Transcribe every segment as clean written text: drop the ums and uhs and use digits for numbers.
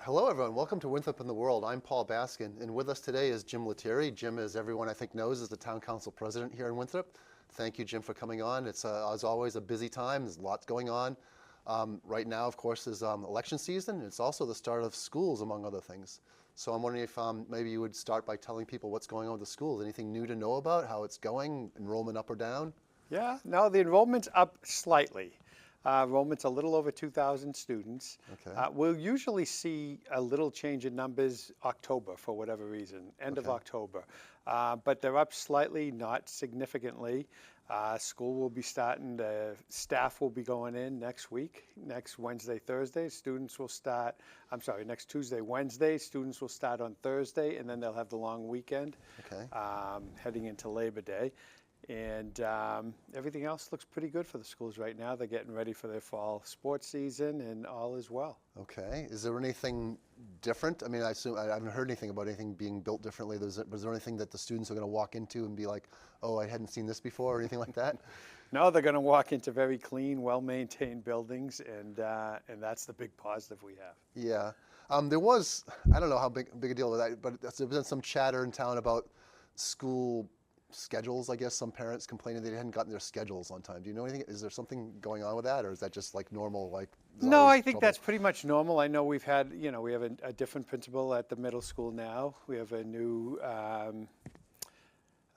Hello, everyone. Welcome to Winthrop in the World. I'm Paul Baskin, and with us today is Jim Letterie. Jim, as everyone I think knows, is the town council president here in Winthrop. Thank you, Jim, for coming on. It's, as always, a busy time. There's lots going on. Right now, of course, is election season. It's also the start of schools, among other things. So I'm wondering if maybe you would start by telling people what's going on with the schools. Anything new to know about, how it's going, enrollment up or down? Yeah, no, the enrollment's up slightly. Enrollment's a little over 2,000 students. Okay. We'll usually see a little change in numbers October for whatever reason, end of Okay. October. But they're up slightly, not significantly. School will be starting, the staff will be going in next week, next Wednesday, Thursday. Students will start, I'm sorry, next Tuesday, Wednesday. Students will start on Thursday, and then they'll have the long weekend Okay. heading into Labor Day. And everything else looks pretty good for the schools right now. They're getting ready for their fall sports season, and all is well. Okay. Is there anything different? I mean, I assume I haven't heard anything about anything being built differently. Was there anything that the students are going to walk into and be like, "Oh, I hadn't seen this before," or anything like that? No, they're going to walk into very clean, well-maintained buildings, and that's the big positive we have. Yeah. There was, I don't know how big a deal with that, but there's been some chatter in town about school schedules. I guess some parents complaining they hadn't gotten their schedules on time. Do you know anything? Is there something going on with that, or is that just like normal? Like there's No, always I think trouble? that's pretty much normal. I know we've had, we have a different principal at the middle school now. We have a new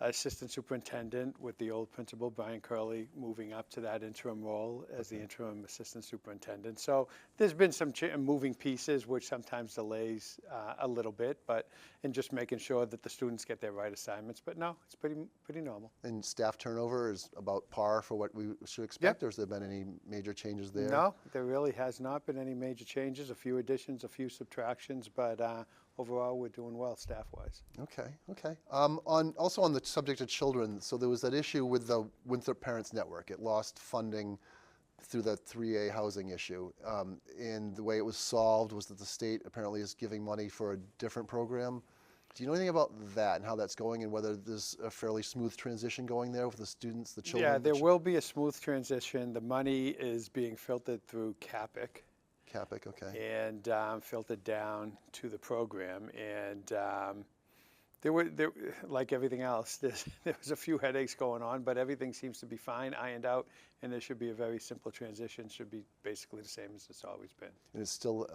assistant superintendent with the old principal, Brian Curley, moving up to that interim role as the interim assistant superintendent. So there's been some moving pieces, which sometimes delays a little bit, but in just making sure that the students get their right assignments. But no, it's pretty normal. And staff turnover is about par for what we should expect, or has there been any major changes there? No, there really has not been any major changes. A few additions, a few subtractions, but overall we're doing well staff-wise. Okay, okay. Also on the subject of children, so there was that issue with the Winthrop Parents Network. It lost funding through the 3A housing issue. And the way it was solved was that the state apparently is giving money for a different program. Do you know anything about that and how that's going, and whether there's a fairly smooth transition going there with the students, the children? Yeah, there will be a smooth transition. The money is being filtered through CAPIC. CAPIC, okay. And filtered down to the program. And there, like everything else, there was a few headaches going on, but everything seems to be fine, ironed out, and there should be a very simple transition. Should be basically the same as it's always been. And it's still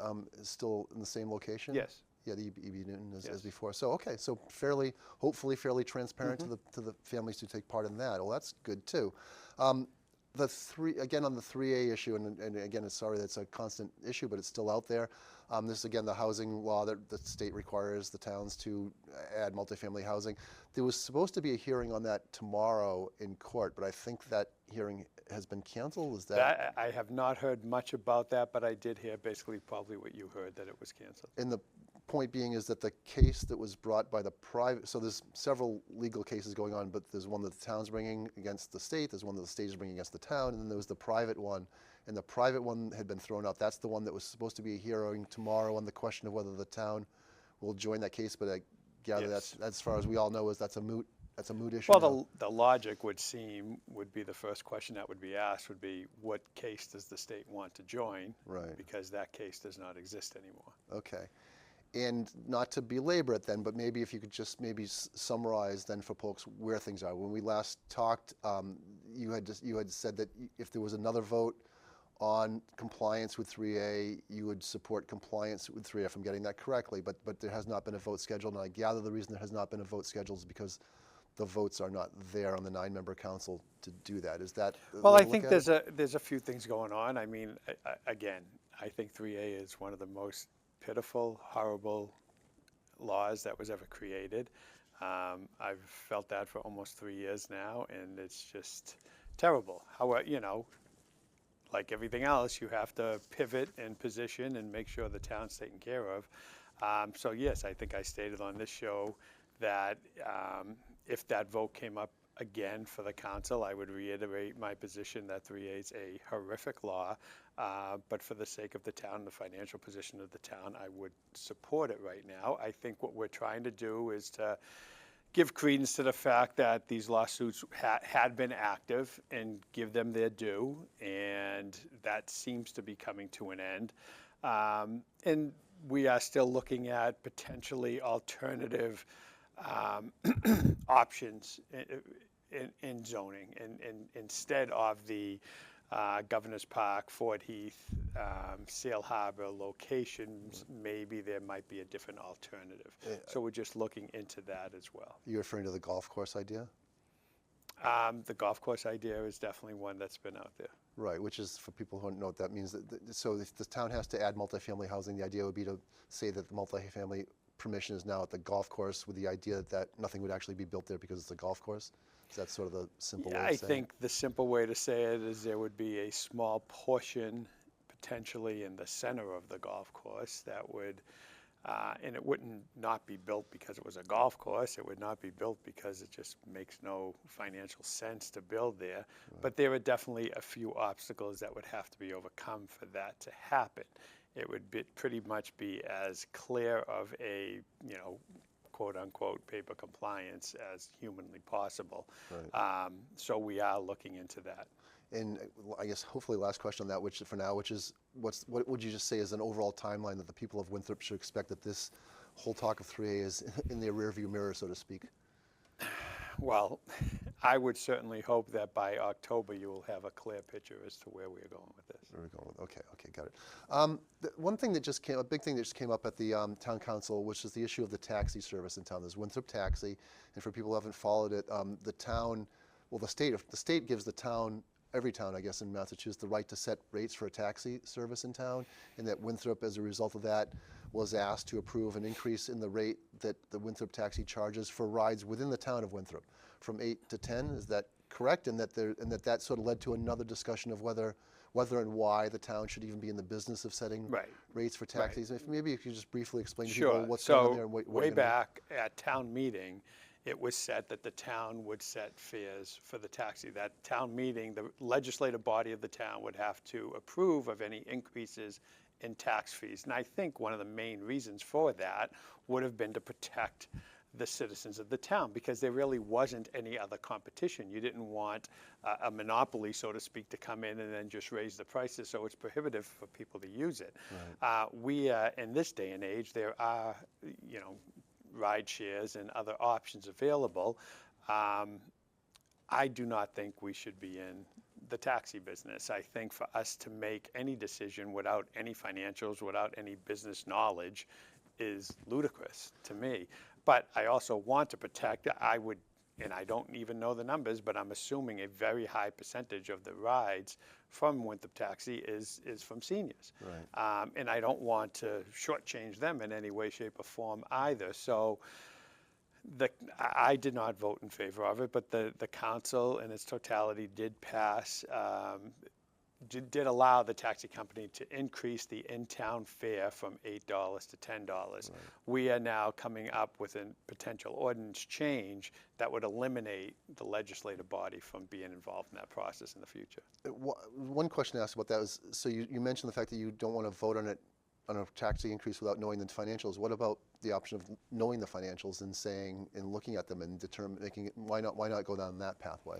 in the same location? Yes. Yeah, the EB Newton as Yes. before. So okay, so hopefully fairly transparent to the families who take part in that. Well, that's good too. On the 3A issue, and again, sorry that's a constant issue, but it's still out there. This is again the housing law that the state requires the towns to add multifamily housing. There was supposed to be a hearing on that tomorrow in court, but I think that hearing has been canceled. Is that? I have not heard much about that, but I did hear basically probably what you heard, that it was canceled. And the point being is that the case that was brought by the private, so there's several legal cases going on, but there's one that the town's bringing against the state, there's one that the state is bringing against the town, and then there was the private one, and the private one had been thrown out. That's the one that was supposed to be a hearing tomorrow on the question of whether the town will join that case, but I gather Yes. that's, as far as we all know, is that's a moot issue. Well, now. the logic would be the first question that would be asked would be, what case does the state want to join? Right. Because that case does not exist anymore. Okay. And not to belabor it then, but maybe if you could just maybe summarize then for folks where things are. When we last talked, you had said that if there was another vote on compliance with 3A, you would support compliance with 3A, if I'm getting that correctly, but there has not been a vote scheduled, and I gather the reason there has not been a vote scheduled is because the votes are not there on the 9-member council to do that. Is that the Well, way I to think look at there's a few things going on. I mean, again, I think 3A is one of the most pitiful, horrible laws that was ever created. I've felt that for almost 3 years now, and it's just terrible. However, like everything else, you have to pivot and position and make sure the town's taken care of. So yes, I think I stated on this show that if that vote came up again for the council, I would reiterate my position that 3A is a horrific law, but for the sake of the town, the financial position of the town, I would support it right now. I think what we're trying to do is to give credence to the fact that these lawsuits had been active and give them their due, and that seems to be coming to an end. And we are still looking at potentially alternative um, options in zoning, instead of the Governor's Park, Fort Heath, Sail Harbor locations. Maybe there might be a different alternative. So we're just looking into that as well. You're referring to the golf course idea? The golf course idea is definitely one that's been out there. Right, which is, for people who don't know what that means, so if the town has to add multifamily housing, the idea would be to say that the multifamily permission is now at the golf course, with the idea that nothing would actually be built there because it's a golf course? Is that sort of the simple way Yeah, to I say it? think the simple way to say it is there would be a small portion potentially in the center of the golf course that would, and it wouldn't not be built because it was a golf course. It would not be built because it just makes no financial sense to build there. But there are definitely a few obstacles that would have to be overcome for that to happen. It would pretty much be as clear of a, quote unquote paper compliance as humanly possible. Right. So we are looking into that. And I guess hopefully last question on that, which is what would you just say is an overall timeline that the people of Winthrop should expect that this whole talk of 3A is in their rearview mirror, so to speak? Well, I would certainly hope that by October you will have a clear picture as to where we are going with this. Where we're going with, okay, got it. One thing that a big thing that just came up at the town council, which is the issue of the taxi service in town. There's Winthrop Taxi, and for people who haven't followed it, the town, well, the state gives the town, every town, I guess, in Massachusetts, the right to set rates for a taxi service in town, and that Winthrop, as a result of that, was asked to approve an increase in the rate that the Winthrop Taxi charges for rides within the town of Winthrop, from 8 to 10. Is that correct? And that sort of led to another discussion of whether and why the town should even be in the business of setting rates for taxis. If maybe you could just briefly explain to people what's going on there and what way back at town meeting, it was set that the town would set fares for the taxi. That town meeting, the legislative body of the town would have to approve of any increases in tax fees. And I think one of the main reasons for that would have been to protect the citizens of the town, because there really wasn't any other competition. You didn't want a monopoly, so to speak, to come in and then just raise the prices, so it's prohibitive for people to use it. Right. In this day and age, there are, ride shares and other options available. I do not think we should be in the taxi business. I think for us to make any decision without any financials, without any business knowledge, is ludicrous to me. But I also want to protect, and I don't even know the numbers, but I'm assuming a very high percentage of the rides from Winthrop Taxi is from seniors. Right. And I don't want to shortchange them in any way, shape, or form either. So I did not vote in favor of it, but the council in its totality did pass, did allow the taxi company to increase the in-town fare from $8 to $10. Right. We are now coming up with a potential ordinance change that would eliminate the legislative body from being involved in that process in the future. One question to ask about that was, so you mentioned the fact that you don't want to vote on a taxi increase without knowing the financials. What about the option of knowing the financials and looking at them and making it, why not go down that pathway?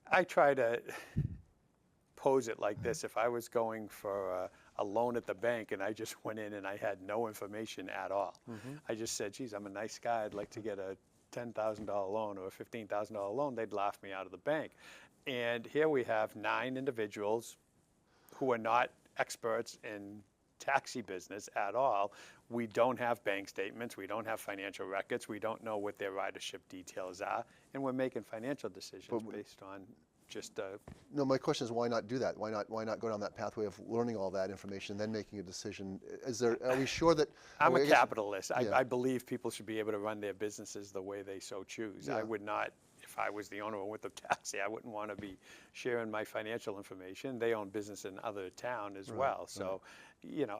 I try to pose it like this. If I was going for a loan at the bank and I just went in and I had no information at all, I just said, geez, I'm a nice guy, I'd like to get a $10,000 loan or a $15,000 loan, they'd laugh me out of the bank. And here we have 9 individuals who are not experts in taxi business at all. We don't have bank statements, we don't have financial records, we don't know what their ridership details are, and we're making financial decisions based on just No, my question is, why not do that? Why not go down that pathway of learning all that information and then making a decision? Are we sure that I'm a capitalist. I believe people should be able to run their businesses the way they so choose. I would not, if I was the owner of Winthrop Taxi, I wouldn't want to be sharing my financial information. They own business in other town as well. So,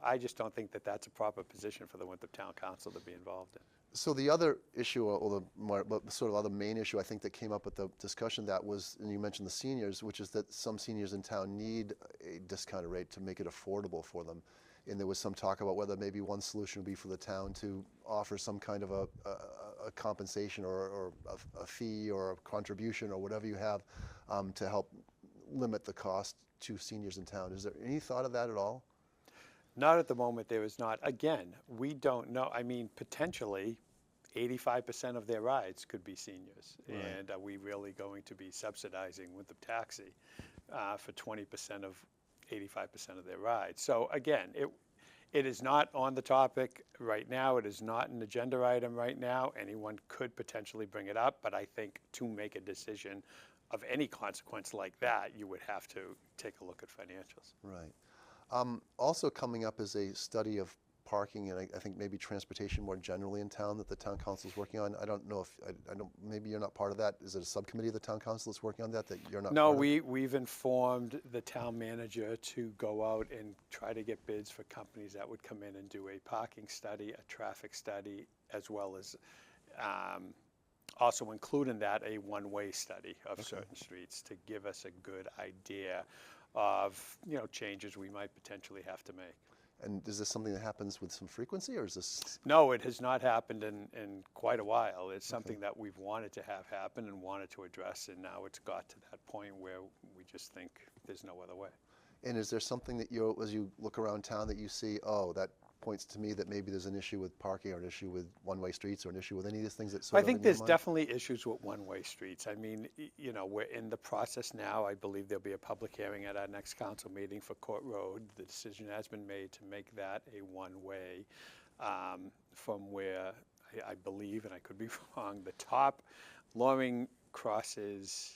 I just don't think that that's a proper position for the Winthrop Town Council to be involved in. So the other issue, or the sort of other main issue I think that came up at the discussion, that was, and you mentioned the seniors, which is that some seniors in town need a discounted rate to make it affordable for them. And there was some talk about whether maybe one solution would be for the town to offer some kind of a compensation or a fee or a contribution or whatever you have to help limit the cost to seniors in town. Is there any thought of that at all? Not at the moment, there is not. Again, we don't know. I mean, potentially 85% of their rides could be seniors. Right. And are we really going to be subsidizing with the taxi for 20% of 85% of their rides? So again, it is not on the topic right now. It is not an agenda item right now. Anyone could potentially bring it up, but I think to make a decision of any consequence like that, you would have to take a look at financials. Right. Also coming up is a study of parking and I think maybe transportation more generally in town that the town council is working on. I don't know if, I don't, maybe you're not part of that. Is it a subcommittee of the town council that's working on that you're not No, part of? we've informed the town manager to go out and try to get bids for companies that would come in and do a parking study, a traffic study, as well as also include in that a one-way study of certain streets to give us a good idea of, changes we might potentially have to make. And is this something that happens with some frequency or is this? No, it has not happened in quite a while. It's something that we've wanted to have happen and wanted to address, and now it's got to that point where we just think there's no other way. And is there something that as you look around town that you see, oh, that points to me that maybe there's an issue with parking or an issue with one-way streets or an issue with any of these things that sort I of think in your there's mind? definitely issues with one-way streets. I mean, we're in the process now. I believe there'll be a public hearing at our next council meeting for Court Road. The decision has been made to make that a one-way from where I believe, and I could be wrong, the top, Loring crosses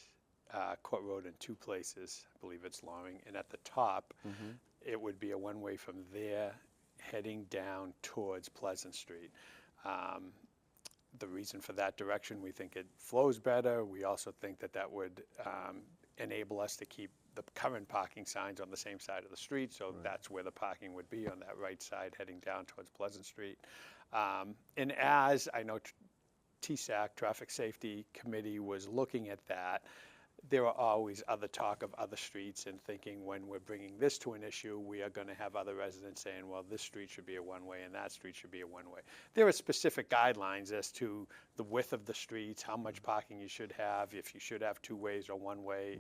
Court Road in two places. I believe it's Loring, and at the top, it would be a one-way from there heading down towards Pleasant Street. The reason for that direction, we think it flows better. We also think that that would enable us to keep the current parking signs on the same side of the street, so that's where the parking would be, on that right side heading down towards Pleasant Street. And as I know TSAC, Traffic Safety Committee, was looking at that, there are always other talk of other streets and thinking when we're bringing this to an issue, we are going to have other residents saying, well, this street should be a one-way and that street should be a one-way. There are specific guidelines as to the width of the streets, how much parking you should have, if you should have two ways or one way.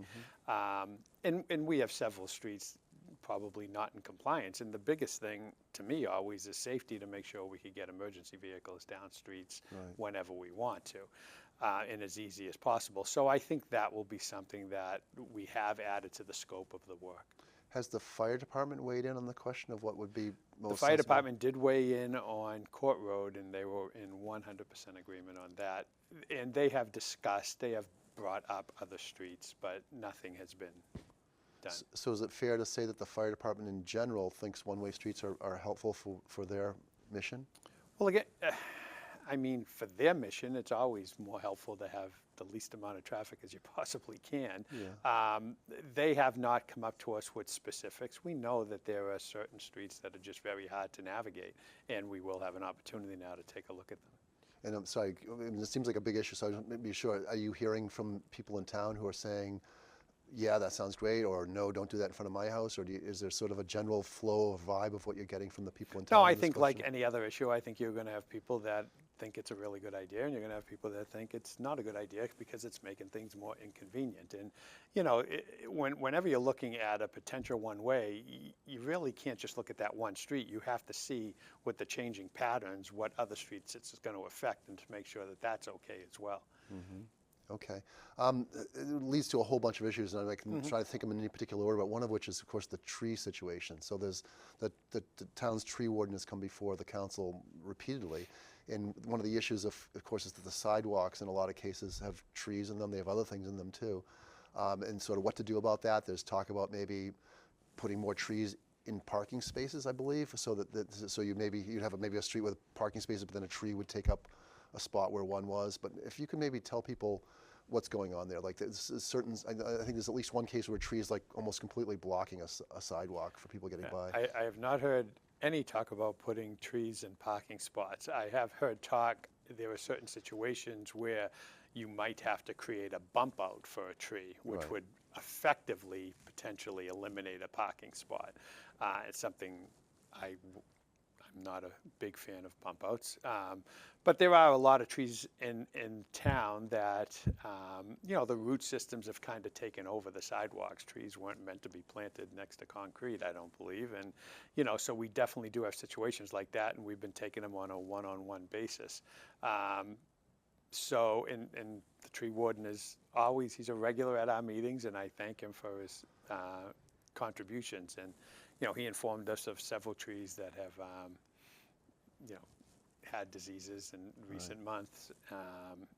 And we have several streets probably not in compliance. And the biggest thing to me always is safety, to make sure we can get emergency vehicles down streets whenever we want to. And as easy as possible. So I think that will be something that we have added to the scope of the work. Has the fire department weighed in on the question of what would be most The fire sensible? department did weigh in on Court Road, and they were in 100% agreement on that. And they have brought up other streets, but nothing has been done. So is it fair to say that the fire department in general thinks one-way streets are helpful for their mission? Well, again, I mean, for their mission, it's always more helpful to have the least amount of traffic as you possibly can. They have not come up to us with specifics. We know that there are certain streets that are just very hard to navigate, and we will have an opportunity now to take a look at them. And I'm sorry, I mean, it seems like a big issue, so I want to be sure. Are you hearing from people in town who are saying, yeah, that sounds great, or no, don't do that in front of my house? Or is there sort of a general flow or vibe of what you're getting from the people in town? No, I think like any other issue, I think you're going to have people that think it's a really good idea, and you're going to have people that think it's not a good idea because it's making things more inconvenient. And, whenever you're looking at a potential one-way, you really can't just look at that one street. You have to see, with the changing patterns, what other streets it's going to affect, and to make sure that that's okay as well. Okay. It leads to a whole bunch of issues, and I can try to think of them in any particular order, but one of which is, of course, the tree situation. So there's the town's tree warden has come before the council repeatedly, and one of the issues, of course, is that the sidewalks in a lot of cases have trees in them. They have other things in them, too. And sort of what to do about that. There's talk about maybe putting more trees in parking spaces, I believe, so you'd have maybe a street with parking spaces, but then a tree would take up a spot where one was. But if you can maybe tell people what's going on there, like there's certain, I think there's at least one case where a tree is like almost completely blocking a sidewalk for people getting by. I have not heard any talk about putting trees in parking spots. I have heard talk, there are certain situations where you might have to create a bump out for a tree, which would effectively potentially eliminate a parking spot. It's something I'm I'm not a big fan of bump outs. But there are a lot of trees in town that, the root systems have kind of taken over the sidewalks. Trees weren't meant to be planted next to concrete, I don't believe. And, so we definitely do have situations like that, and we've been taking them on a one-on-one basis. And the tree warden he's a regular at our meetings, and I thank him for his contributions. And, he informed us of several trees that have, had diseases in recent months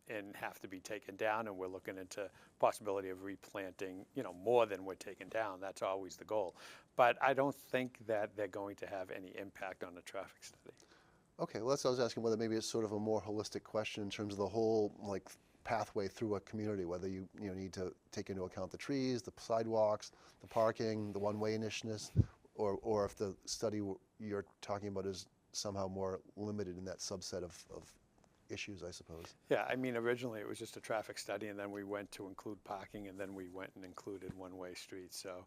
and have to be taken down, and we're looking into possibility of replanting, more than we're taking down. That's always the goal. But I don't think that they're going to have any impact on the traffic study. Okay, well, that's what I was asking, whether maybe it's sort of a more holistic question in terms of the whole pathway through a community, whether you need to take into account the trees, the sidewalks, the parking, the one-way initiatives, or if the study you're talking about is somehow more limited in that subset of issues, I suppose. Yeah, I mean, originally it was just a traffic study, and then we went to include parking, and then we went and included one-way streets. So,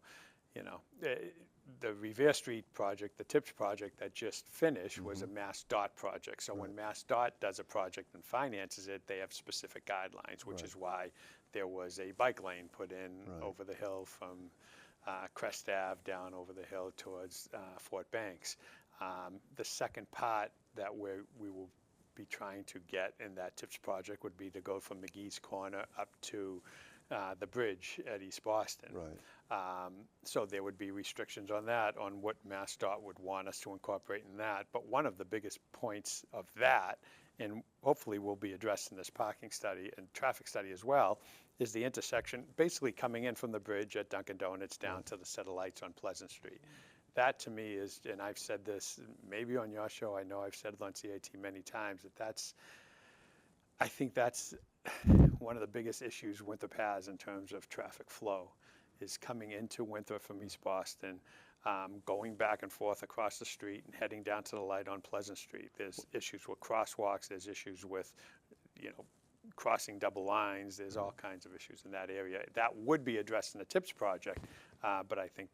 the Revere Street project, the TIPS project that just finished, was a Mass DOT project. So when Mass DOT does a project and finances it, they have specific guidelines, which is why there was a bike lane put in over the hill from Crest Ave down over the hill towards Fort Banks. The second part that we will be trying to get in that TIPS project would be to go from McGee's Corner up to the bridge at East Boston. Right. So there would be restrictions on that, on what MassDOT would want us to incorporate in that. But one of the biggest points of that, and hopefully will be addressed in this parking study and traffic study as well, is the intersection basically coming in from the bridge at Dunkin' Donuts down to the set of lights on Pleasant Street. That to me is, and I've said this maybe on your show, I know I've said it on CAT many times, I think that's one of the biggest issues Winthrop has in terms of traffic flow, is coming into Winthrop from East Boston, going back and forth across the street and heading down to the light on Pleasant Street. There's issues with crosswalks, there's issues with, crossing double lines, there's all kinds of issues in that area. That would be addressed in the TIPS project, but I think,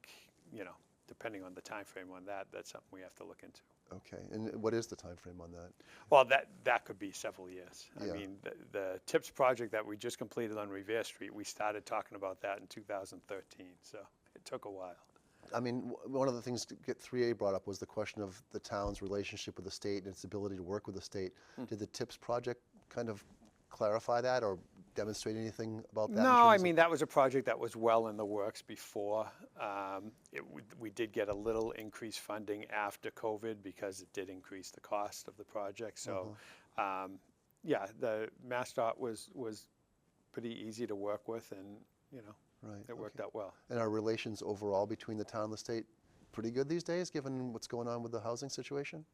depending on the time frame on that, that's something we have to look into. Okay, and what is the time frame on that? Well, that could be several years. Yeah. I mean, the TIPS project that we just completed on Revere Street, we started talking about that in 2013, so it took a while. I mean, one of the things to get 3A brought up was the question of the town's relationship with the state and its ability to work with the state. Did the TIPS project kind of clarify that or demonstrate anything about that? No, I mean, that was a project that was well in the works before. We did get a little increased funding after COVID because it did increase the cost of the project. So, the MassDOT was pretty easy to work with, and, it worked out well. And our relations overall between the town and the state pretty good these days, given what's going on with the housing situation?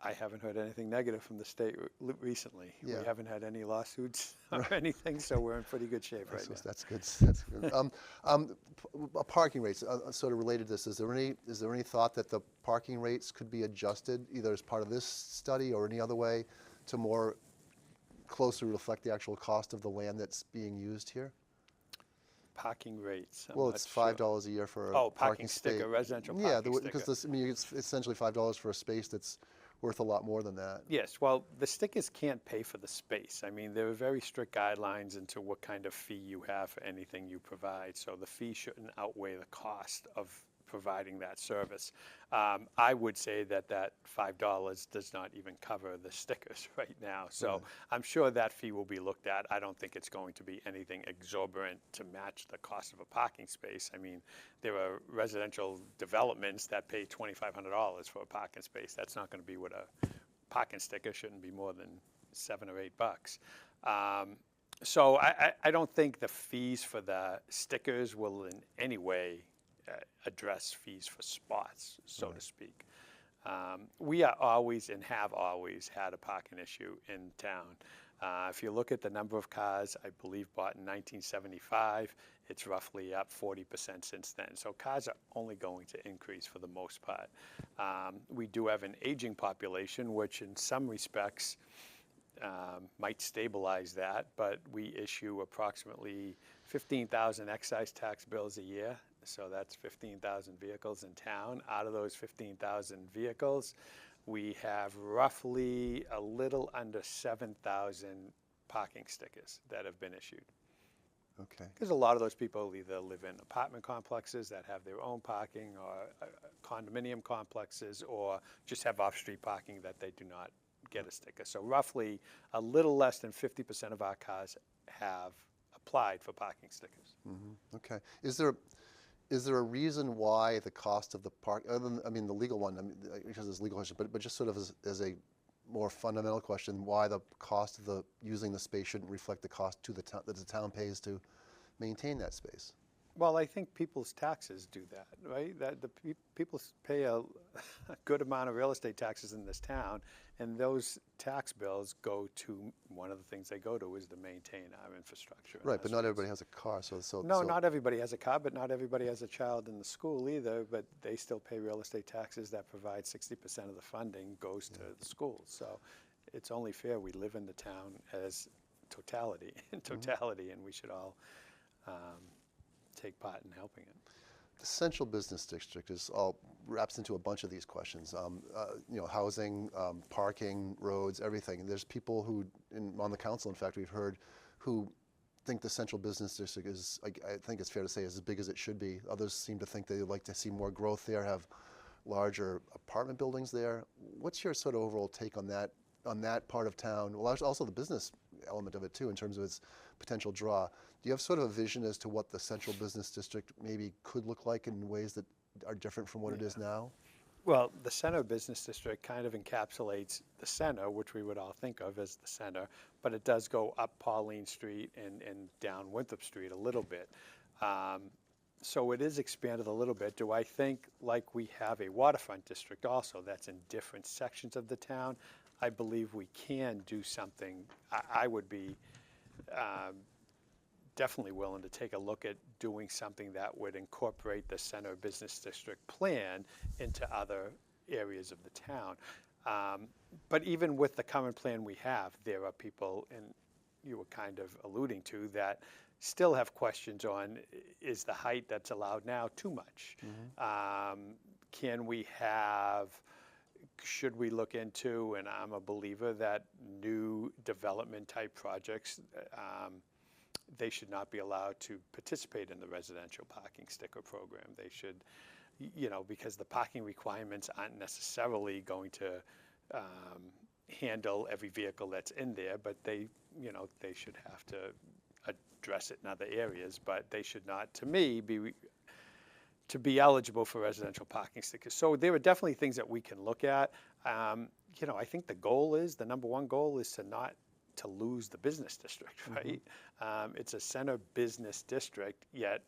I haven't heard anything negative from the state recently. Yeah. We haven't had any lawsuits or anything, so we're in pretty good shape right now. That's good. That's good. Parking rates, sort of related to this. Is there any thought that the parking rates could be adjusted either as part of this study or any other way to more closely reflect the actual cost of the land that's being used here? Parking rates. Well, it's $5 a year for a parking sticker, space. residential parking sticker. Yeah, because it's essentially $5 for a space that's worth a lot more than that. Yes, well, the stickers can't pay for the space. I mean, there are very strict guidelines into what kind of fee you have for anything you provide, so the fee shouldn't outweigh the cost of providing that service. I would say that $5 does not even cover the stickers right now, so I'm sure that fee will be looked at. I don't think it's going to be anything exorbitant to match the cost of a parking space. I mean, there are residential developments that pay $2,500 for a parking space. That's not going to be what a parking sticker shouldn't be more than $7 or $8. So I don't think the fees for the stickers will in any way address fees for spots, so to speak. We are always and have always had a parking issue in town. If you look at the number of cars, I believe bought in 1975, it's roughly up 40% since then. So cars are only going to increase for the most part. We do have an aging population, which in some respects might stabilize that, but we issue approximately 15,000 excise tax bills a year. So that's 15,000 vehicles in town. Out of those 15,000 vehicles, we have roughly a little under 7,000 parking stickers that have been issued. Okay. Because a lot of those people either live in apartment complexes that have their own parking, or condominium complexes, or just have off-street parking that they do not get a sticker. So roughly a little less than 50% of our cars have applied for parking stickers. Okay. Is there a reason why the cost of the park, other than, I mean, the legal one, I mean, because it's a legal question, but just sort of as a more fundamental question, why the cost of using the space shouldn't reflect the cost to the town that the town pays to maintain that space? Well, I think people's taxes do that, right? That people pay a good amount of real estate taxes in this town, and those tax bills go to, one of the things they go to is to maintain our infrastructure. Right, but not everybody has a car, No, not everybody has a car, but not everybody has a child in the school either, but they still pay real estate taxes that provide 60% of the funding goes to the schools. So it's only fair we live in the town as totality, and we should all take part in helping it. The central business district all wraps into a bunch of these questions. Housing, parking, roads, everything. And there's people who, on the council, in fact, we've heard, who think the central business district is, I think it's fair to say, as big as it should be. Others seem to think they'd like to see more growth there, have larger apartment buildings there. What's your sort of overall take on that part of town? Well, also the business element of it too, in terms of its potential draw. Do you have sort of a vision as to what the central business district maybe could look like in ways that are different from what it is now? Well, the center business district kind of encapsulates the center, which we would all think of as the center, but it does go up Pauline Street and down Winthrop Street a little bit. So it is expanded a little bit. Do I think, like we have a waterfront district also that's in different sections of the town? I believe we can do something. I would be definitely willing to take a look at doing something that would incorporate the center business district plan into other areas of the town. But even with the current plan we have, there are people, and you were kind of alluding to, that still have questions on, is the height that's allowed now too much? Can we have, should we look into, and I'm a believer that new development type projects, they should not be allowed to participate in the residential parking sticker program. They should, because the parking requirements aren't necessarily going to handle every vehicle that's in there, but they should have to address it in other areas, but they should not, to me, be eligible for residential parking stickers. So there are definitely things that we can look at. I think the number one goal is to lose the business district, right? It's a center business district, yet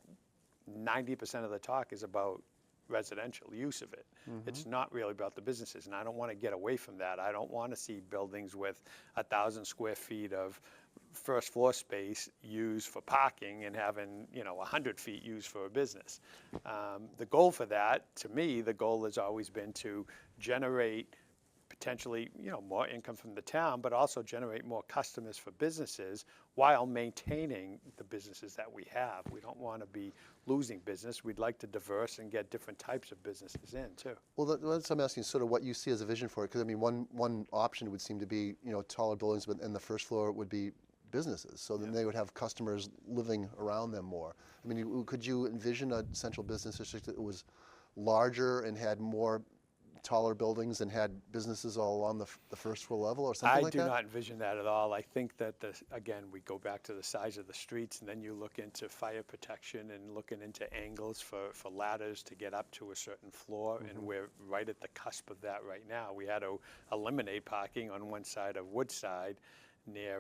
90% of the talk is about residential use of it. It's not really about the businesses, and I don't want to get away from that. I don't want to see buildings with 1,000 square feet of first floor space used for parking and having 100 feet used for a business. The goal for that, to me, the goal has always been to generate potentially more income from the town, but also generate more customers for businesses while maintaining the businesses that we have. We don't want to be losing business. We'd like to diverse and get different types of businesses in too. Well, that's I'm asking sort of what you see as a vision for it, because I mean one option would seem to be taller buildings, but in the first floor would be businesses, so then they would have customers living around them more. I mean, could you envision a central business district that was larger and had more taller buildings and had businesses all on the first floor level or something like that? I do not envision that at all. I think that, again, we go back to the size of the streets, and then you look into fire protection and looking into angles for ladders to get up to a certain floor, and we're right at the cusp of that right now. We had to eliminate parking on one side of Woodside near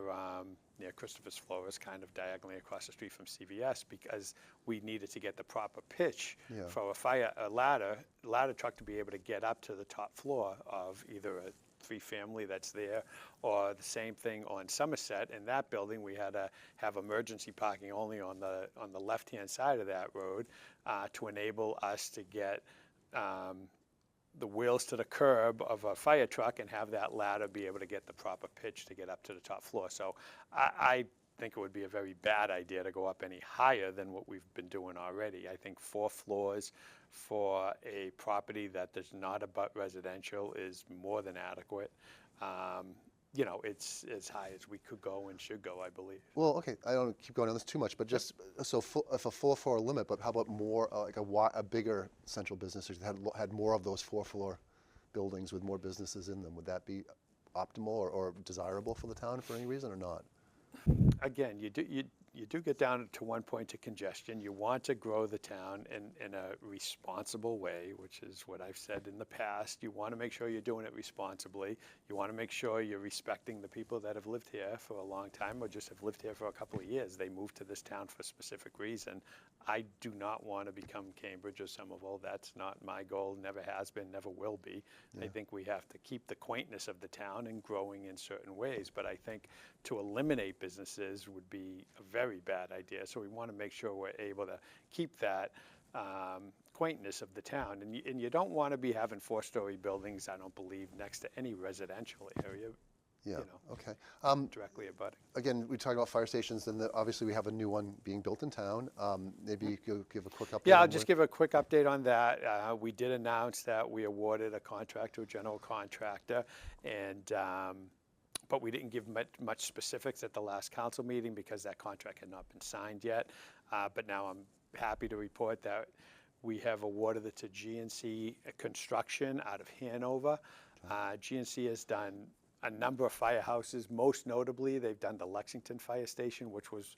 Christopher's Flores, kind of diagonally across the street from CVS, because we needed to get the proper pitch for a ladder truck to be able to get up to the top floor of either a three-family that's there, or the same thing on Somerset. In that building, we had to have emergency parking only on the left-hand side of that road to enable us to get the wheels to the curb of a fire truck and have that ladder be able to get the proper pitch to get up to the top floor. So I think it would be a very bad idea to go up any higher than what we've been doing already. I think 4 floors for a property that does not abut residential is more than adequate. You know, it's as high as we could go and should go, I believe. Well, okay, I don't keep going on this too much, but just, so if a 4-floor limit, but how about more, like a bigger central business district that had more of those 4-floor buildings with more businesses in them? Would that be optimal or desirable for the town for any reason or not? Again, you do get down to one point to congestion. You want to grow the town in a responsible way, which is what I've said in the past. You want to make sure you're doing it responsibly. You want to make sure you're respecting the people that have lived here for a long time or just have lived here for a couple of years. They moved to this town for a specific reason. I do not want to become Cambridge or Somerville. That's not my goal, never has been, never will be. Yeah. I think we have to keep the quaintness of the town and growing in certain ways, but I think to eliminate businesses would be a very bad idea. So we want to make sure we're able to keep that quaintness of the town. And you don't want to be having 4-story buildings, I don't believe, next to any residential area. Yeah, you know, okay. Directly abutting. Again, we talked about fire stations, and obviously we have a new one being built in town. Maybe you could give a quick update. Yeah, I'll just give a quick update on that. We did announce that we awarded a contract to a general contractor, and but we didn't give much specifics at the last council meeting because that contract had not been signed yet. But now I'm happy to report that we have awarded it to GNC Construction out of Hanover. GNC has done a number of firehouses. Most notably, they've done the Lexington Fire Station, which was,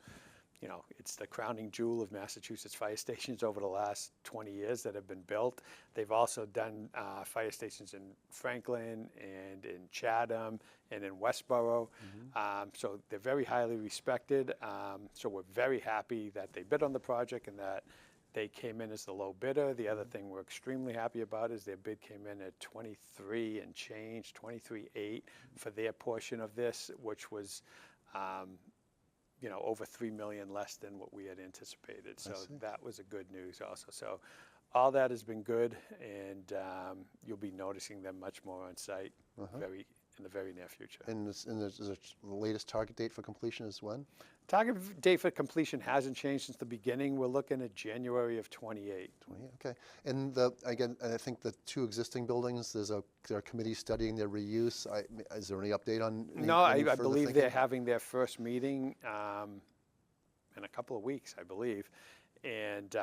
you know, it's the crowning jewel of Massachusetts fire stations over the last 20 years that have been built. They've also done fire stations in Franklin and in Chatham and in Westboro. So they're very highly respected. So we're very happy that they bid on the project and that they came in as the low bidder. The other thing we're extremely happy about is their bid came in at 23 and change, 23.8 for their portion of this, which was, you know, over $3 million less than what we had anticipated. So that was a good news also. So all that has been good, and you'll be noticing them much more on site in the very near future. And the latest target date for completion is when? Target date for completion hasn't changed since the beginning. We're looking at January of 28. 28, okay. And again, I think the 2 existing buildings, there's a committee studying their reuse. Is there any update on any, No, any I further believe thinking? they're having their first meeting in a couple of weeks, I believe. And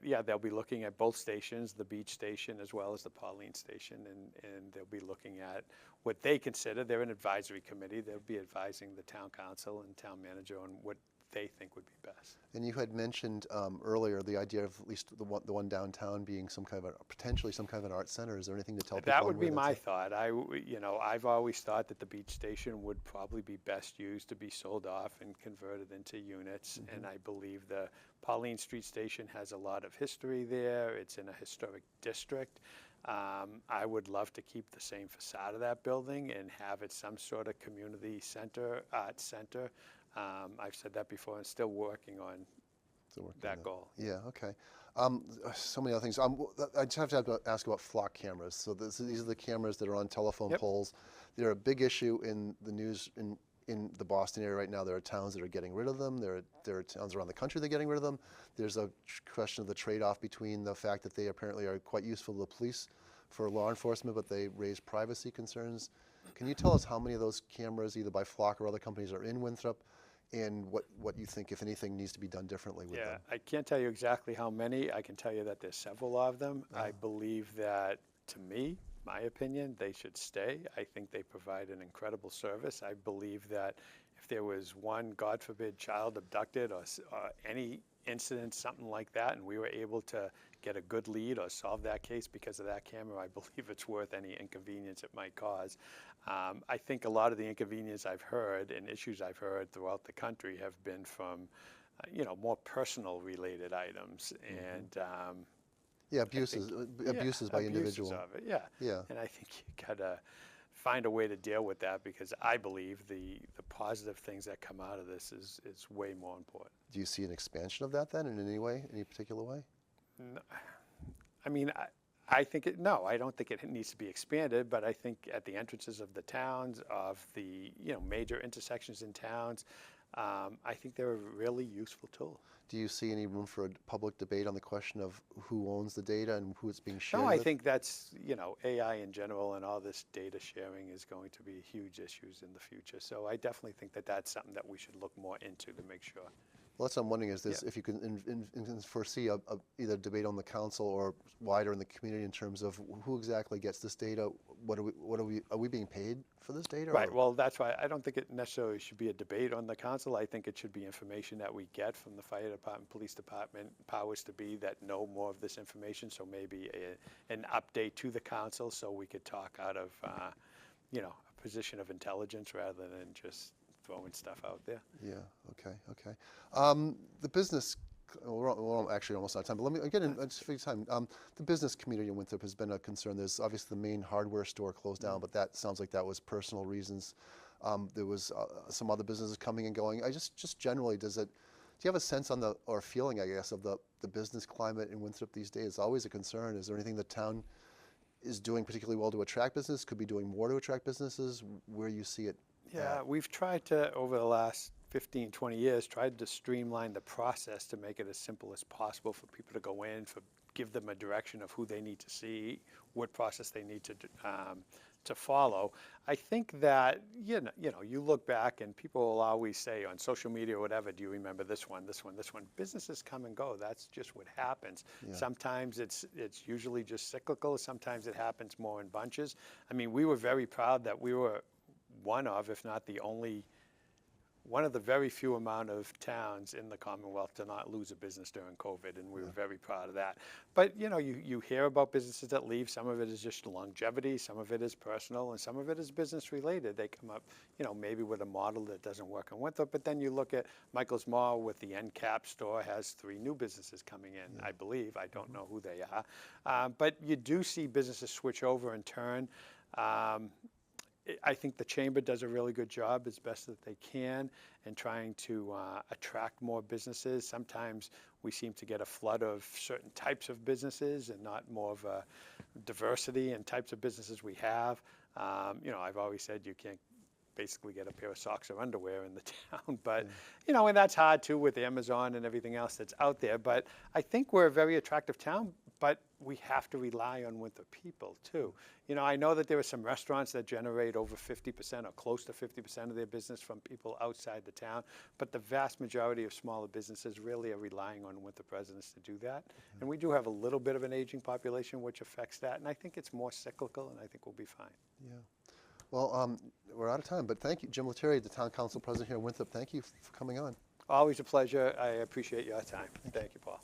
yeah, they'll be looking at both stations, the beach station as well as the Pauline station, and they'll be looking at what they consider. They're an advisory committee. They'll be advising the town council and town manager on what they think would be best. And you had mentioned earlier the idea of at least the one downtown being some kind of potentially some kind of an art center. Is there anything to tell people? That would be my thought. You know, I've always thought that the beach station would probably be best used to be sold off and converted into units. And I believe the Pauline Street Station has a lot of history there. It's in a historic district. I would love to keep the same facade of that building and have it some sort of community center, art center. I've said that before and still working on that goal. Yeah, okay. So many other things. I just have to ask about flock cameras. So these are the cameras that are on telephone poles. They're a big issue in the news in the Boston area right now. There are towns that are getting rid of them. There are towns around the country that are getting rid of them. There's a question of the trade-off between the fact that they apparently are quite useful to the police for law enforcement, but they raise privacy concerns. Can you tell us how many of those cameras, either by Flock or other companies, are in Winthrop, and what you think, if anything, needs to be done differently with them? I can't tell you exactly how many. I can tell you that there's several of them. I believe that, to me, my opinion, they should stay. I think they provide an incredible service. I believe that if there was one, God forbid, child abducted or any incident, something like that, and we were able to get a good lead or solve that case because of that camera, I believe it's worth any inconvenience it might cause. I think a lot of the inconvenience I've heard and issues I've heard throughout the country have been from, you know, more personal related items and yeah, abuses by individuals. Yeah. And I think you gotta find a way to deal with that because I believe the positive things that come out of this is way more important. Do you see an expansion of that then in any way, any particular way? No, I mean, I think no, I don't think it needs to be expanded, but I think at the entrances of the towns, of the, you know, major intersections in towns, I think they're a really useful tool. Do you see any room for a public debate on the question of who owns the data and who it's being shared No, I with? think that's, AI in general and all this data sharing is going to be huge issues in the future. So I definitely think that that's something that we should look more into to make sure. Well, that's what I'm wondering is this, Yeah. if you can foresee either debate on the council or wider in the community in terms of who exactly gets this data? Are we being paid for this data? Right. Or? Well, that's why I don't think it necessarily should be a debate on the council. I think it should be information that we get from the fire department, police department, powers to be that know more of this information. So maybe an update to the council so we could talk out of, a position of intelligence rather than just throwing stuff out there. Yeah, okay. The business, we're actually almost out of time, but let me get in just for time. The business community in Winthrop has been a concern. There's obviously the main hardware store closed down, but that sounds like that was personal reasons. There was some other businesses coming and going. Just generally, do you have a sense on or feeling, I guess, of the business climate in Winthrop these days? It's always a concern. Is there anything the town is doing particularly well to attract business, could be doing more to attract businesses, where you see it? Yeah, we've tried to, over the last 15, 20 years, tried to streamline the process to make it as simple as possible for people to go in, give them a direction of who they need to see, what process they need to follow. I think that, you look back and people will always say on social media or whatever, do you remember this one, this one, this one? Businesses come and go. That's just what happens. Yeah. Sometimes it's usually just cyclical. Sometimes it happens more in bunches. I mean, we were very proud that we were one of, if not the only, one of the very few amount of towns in the Commonwealth to not lose a business during COVID, and we were very proud of that. But you hear about businesses that leave. Some of it is just longevity, some of it is personal, and some of it is business related. They come up, maybe with a model that doesn't work in Winthrop. But then you look at Michael's Mall with the end cap store has 3 new businesses coming in, I believe. I don't know who they are, but you do see businesses switch over and turn. I think the chamber does a really good job as best that they can in trying to attract more businesses. Sometimes we seem to get a flood of certain types of businesses and not more of a diversity in types of businesses we have. I've always said you can't basically get a pair of socks or underwear in the town, but and that's hard too with Amazon and everything else that's out there. But I think we're a very attractive town, but we have to rely on Winthrop people too. I know that there are some restaurants that generate over 50% or close to 50% of their business from people outside the town, but the vast majority of smaller businesses really are relying on Winthrop residents to do that. And we do have a little bit of an aging population which affects that, and I think it's more cyclical, and I think we'll be fine. Yeah. Well, we're out of time, but thank you, Jim Letterie, the town council president here in Winthrop. Thank you for coming on. Always a pleasure. I appreciate your time. Thank you, Paul.